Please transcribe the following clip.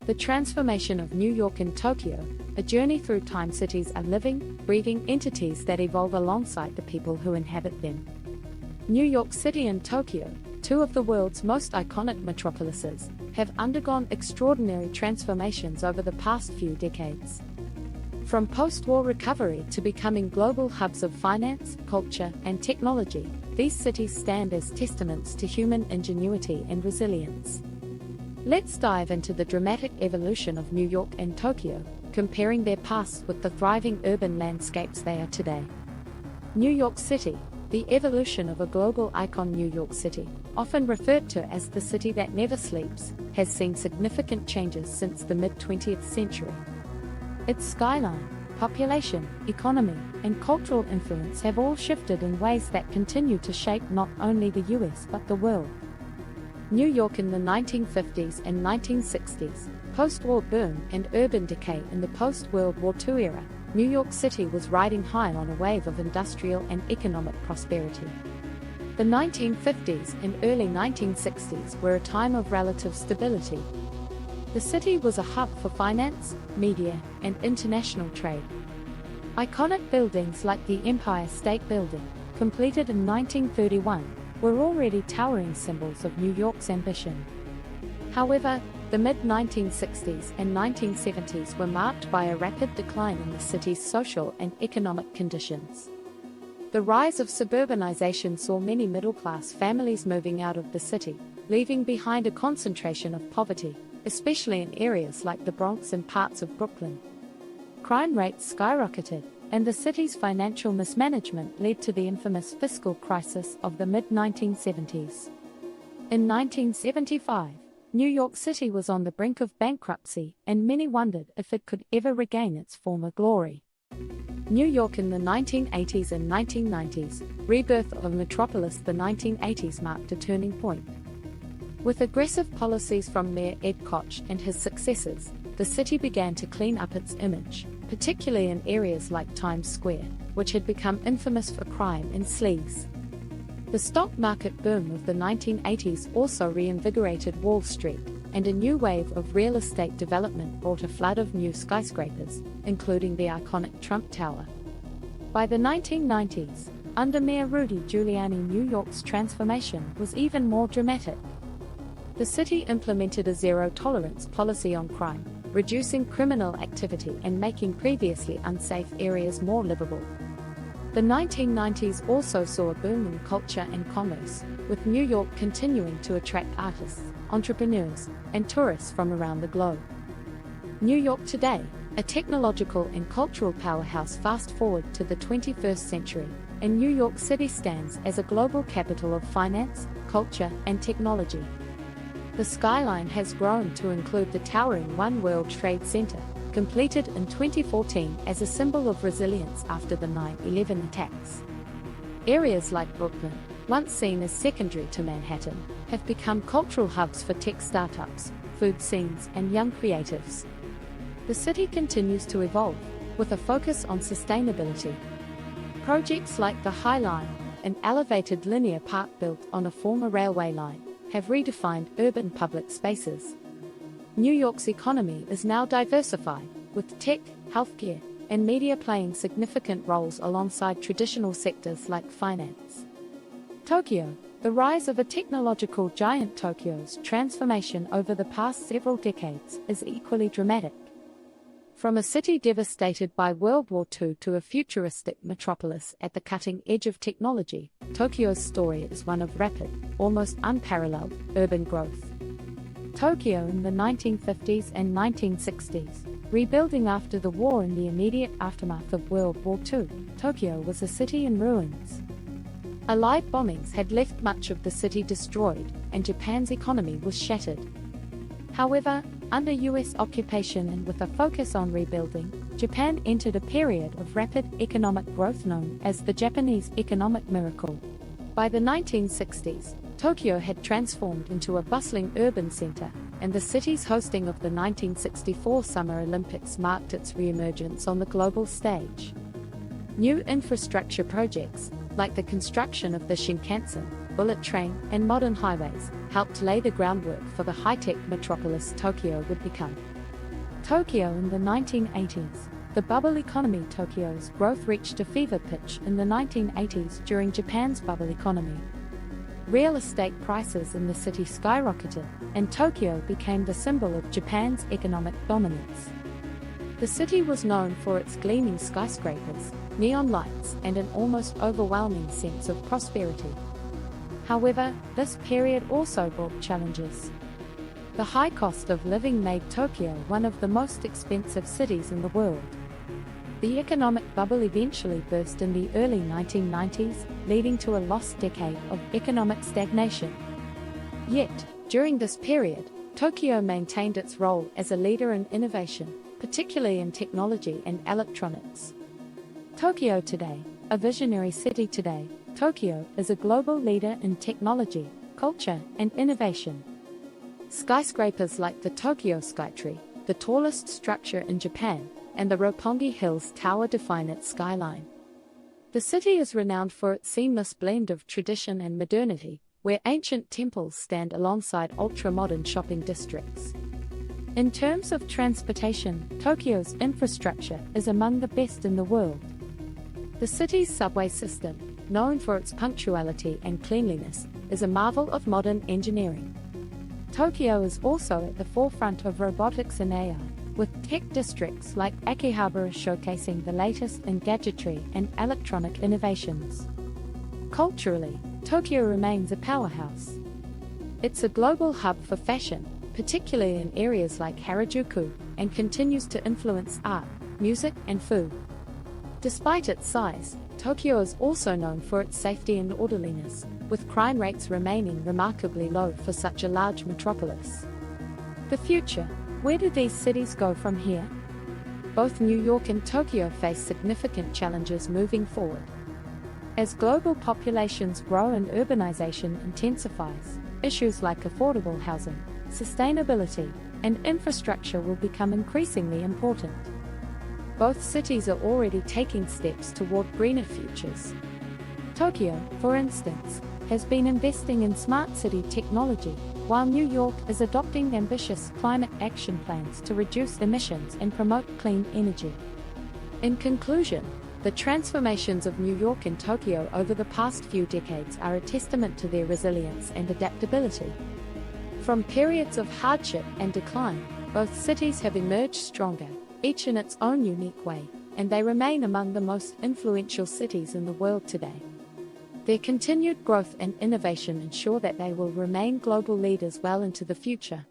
The transformation of New York and Tokyo, a journey through time. Cities are living, breathing entities that evolve alongside the people who inhabit them. New York City and Tokyo, two of the world's most iconic metropolises, have undergone extraordinary transformations over the past few decades. From post-war recovery to becoming global hubs of finance, culture, and technology, these cities stand as testaments to human ingenuity and resilience. Let's dive into the dramatic evolution of New York and Tokyo, comparing their pasts with the thriving urban landscapes they are today. New York City, the evolution of a global icon. New York City, often referred to as the city that never sleeps, has seen significant changes since the mid-20th century. Its skyline, population, economy, and cultural influence have all shifted in ways that continue to shape not only the US but the world. New York in the 1950s and 1960s, post-war boom and urban decay. In the post-World War II era, New York City was riding high on a wave of industrial and economic prosperity. The 1950s and early 1960s were a time of relative stability. The city was a hub for finance, media, and international trade. Iconic buildings like the Empire State Building, completed in 1931, were already towering symbols of New York's ambition. However, the mid-1960s and 1970s were marked by a rapid decline in the city's social and economic conditions. The rise of suburbanization saw many middle-class families moving out of the city, leaving behind a concentration of poverty, especially in areas like the Bronx and parts of Brooklyn. Crime rates skyrocketed, and the city's financial mismanagement led to the infamous fiscal crisis of the mid-1970s. In 1975, New York City was on the brink of bankruptcy, and many wondered if it could ever regain its former glory. New York in the 1980s and 1990s, Rebirth of Metropolis. The 1980s marked a turning point. With aggressive policies from Mayor Ed Koch and his successors, the city began to clean up its image, particularly in areas like Times Square, which had become infamous for crime and sleaze. The stock market boom of the 1980s also reinvigorated Wall Street, and a new wave of real estate development brought a flood of new skyscrapers, including the iconic Trump Tower. By the 1990s, under Mayor Rudy Giuliani, New York's transformation was even more dramatic. The city implemented a zero-tolerance policy on crime, reducing criminal activity and making previously unsafe areas more livable. The 1990s also saw a boom in culture and commerce, with New York continuing to attract artists, entrepreneurs, and tourists from around the globe. New York today, a technological and cultural powerhouse. Fast forward to the 21st century, and New York City stands as a global capital of finance, culture, and technology. The skyline has grown to include the towering One World Trade Center, completed in 2014 as a symbol of resilience after the 9/11 attacks. Areas like Brooklyn, once seen as secondary to Manhattan, have become cultural hubs for tech startups, food scenes, and young creatives. The city continues to evolve, with a focus on sustainability. Projects like the High Line, an elevated linear park built on a former railway line, have redefined urban public spaces. New York's economy is now diversified, with tech, healthcare, and media playing significant roles alongside traditional sectors like finance. Tokyo, the rise of a technological giant. Tokyo's transformation over the past several decades is equally dramatic. From a city devastated by World War II to a futuristic metropolis at the cutting edge of technology, Tokyo's story is one of rapid, almost unparalleled, urban growth. Tokyo in the 1950s and 1960s, rebuilding after the war. In the immediate aftermath of World War II, Tokyo was a city in ruins. Allied bombings had left much of the city destroyed, and Japan's economy was shattered. However, under US occupation and with a focus on rebuilding, Japan entered a period of rapid economic growth known as the Japanese economic miracle. By the 1960s, Tokyo had transformed into a bustling urban center, and the city's hosting of the 1964 Summer Olympics marked its re-emergence on the global stage. New infrastructure projects, like the construction of the Shinkansen, bullet train, and modern highways, helped lay the groundwork for the high-tech metropolis Tokyo would become. Tokyo in the 1980s. The bubble economy. Tokyo's growth reached a fever pitch in the 1980s during Japan's bubble economy. Real estate prices in the city skyrocketed, and Tokyo became the symbol of Japan's economic dominance. The city was known for its gleaming skyscrapers, neon lights, and an almost overwhelming sense of prosperity. However, this period also brought challenges. The high cost of living made Tokyo one of the most expensive cities in the world. The economic bubble eventually burst in the early 1990s, leading to a lost decade of economic stagnation. Yet, during this period, Tokyo maintained its role as a leader in innovation, particularly in technology and electronics. Tokyo today, a visionary city today, Tokyo is a global leader in technology, culture, and innovation. Skyscrapers like the Tokyo Skytree, the tallest structure in Japan, and the Roppongi Hills Tower define its skyline. The city is renowned for its seamless blend of tradition and modernity, where ancient temples stand alongside ultra-modern shopping districts. In terms of transportation, Tokyo's infrastructure is among the best in the world. The city's subway system, known for its punctuality and cleanliness, is a marvel of modern engineering. Tokyo is also at the forefront of robotics and AI, with tech districts like Akihabara showcasing the latest in gadgetry and electronic innovations. Culturally, Tokyo remains a powerhouse. It's a global hub for fashion, particularly in areas like Harajuku, and continues to influence art, music, and food. Despite its size, Tokyo is also known for its safety and orderliness, with crime rates remaining remarkably low for such a large metropolis. The future. Where do these cities go from here? Both New York and Tokyo face significant challenges moving forward. As global populations grow and urbanization intensifies, issues like affordable housing, sustainability, and infrastructure will become increasingly important. Both cities are already taking steps toward greener futures. Tokyo, for instance, has been investing in smart city technology, while New York is adopting ambitious climate action plans to reduce emissions and promote clean energy. In conclusion, the transformations of New York and Tokyo over the past few decades are a testament to their resilience and adaptability. From periods of hardship and decline, both cities have emerged stronger, each in its own unique way, and they remain among the most influential cities in the world today. Their continued growth and innovation ensure that they will remain global leaders well into the future.